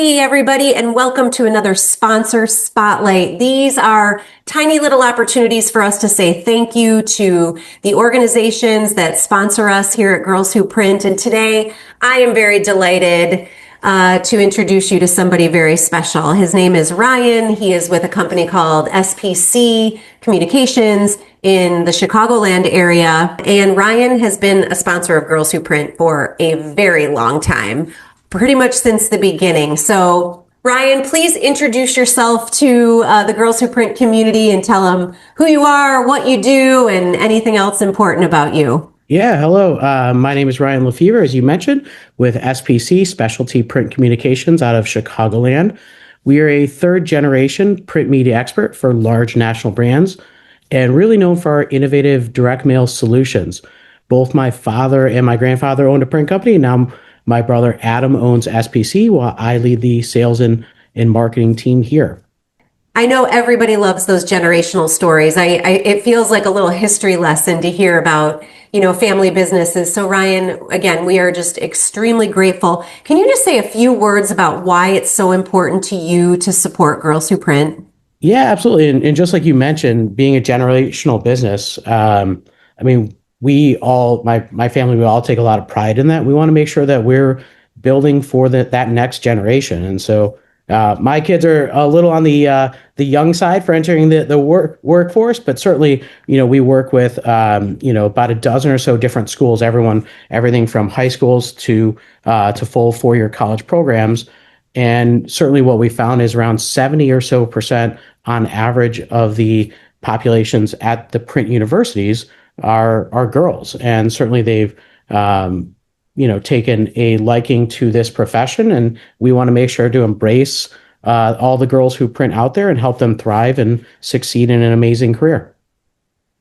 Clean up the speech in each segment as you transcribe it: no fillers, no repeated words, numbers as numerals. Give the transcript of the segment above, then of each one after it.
Hey, everybody, and welcome to another Sponsor Spotlight. These are tiny little opportunities for us to say thank you to the organizations that sponsor us here at Girls Who Print. And today, I am very delighted to introduce you to somebody very special. His name is Ryan. He is with a company called SPC Communications in the Chicagoland area. And Ryan has been a sponsor of Girls Who Print for a very long time, pretty much since the beginning. So Ryan, please introduce yourself to the Girls Who Print community and tell them who you are, what you do, and anything else important about you. Yeah, hello. My name is Ryan Lefevre, as you mentioned, with SPC, Specialty Print Communications out of Chicagoland. We are a third generation print media expert for large national brands and really known for our innovative direct mail solutions. Both my father and my grandfather owned a print company, and now my brother Adam owns SPC, while I lead the sales and marketing team here. I know everybody loves those generational stories. It feels like a little history lesson to hear about, family businesses. So Ryan, again, we are just extremely grateful. Can you just say a few words about why it's so important to you to support Girls Who Print? Yeah, absolutely. And just like you mentioned, being a generational business, my family, we all take a lot of pride in that. We want to make sure that we're building for that next generation. And so my kids are a little on the young side for entering the workforce, but certainly, we work with, about a dozen or so different schools, everything from high schools to full four-year college programs. And certainly what we found is around 70 or so percent on average of the populations at the print universities are girls. And certainly they've, taken a liking to this profession. And we want to make sure to embrace all the girls who print out there and help them thrive and succeed in an amazing career.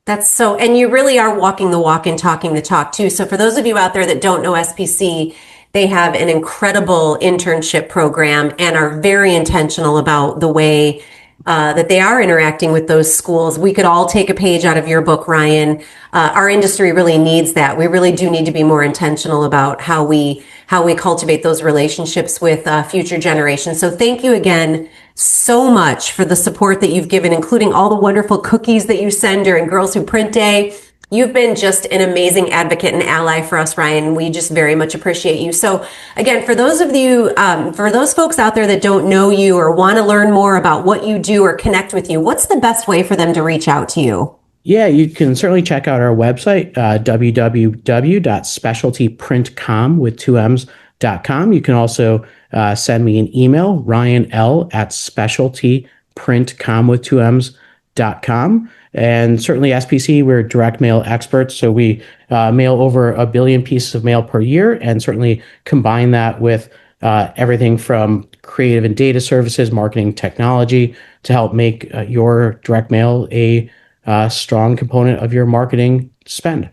And you really are walking the walk and talking the talk too. So for those of you out there that don't know SPC, they have an incredible internship program and are very intentional about the way that they are interacting with those schools. We could all take a page out of your book, Ryan. Our industry really needs that. We really do need to be more intentional about how we cultivate those relationships with future generations. So thank you again so much for the support that you've given, including all the wonderful cookies that you send during Girls Who Print Day. You've been just an amazing advocate and ally for us, Ryan. We just very much appreciate you. So again, for those folks out there that don't know you or want to learn more about what you do or connect with you, what's the best way for them to reach out to you? Yeah, you can certainly check out our website, www.specialtyprintcom.com. You can also send me an email, ryanl@specialtyprintcom.com. And certainly SPC, we're direct mail experts. So we mail over 1 billion pieces of mail per year, and certainly combine that with everything from creative and data services, marketing technology to help make your direct mail a strong component of your marketing spend.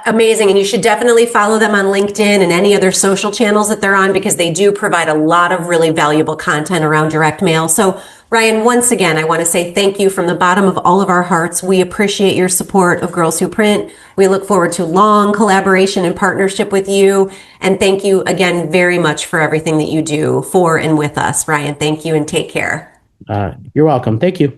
Amazing. And you should definitely follow them on LinkedIn and any other social channels that they're on, because they do provide a lot of really valuable content around direct mail. So Ryan, once again, I want to say thank you from the bottom of all of our hearts. We appreciate your support of Girls Who Print. We look forward to long collaboration and partnership with you. And thank you again very much for everything that you do for and with us. Ryan, thank you and take care. You're welcome. Thank you.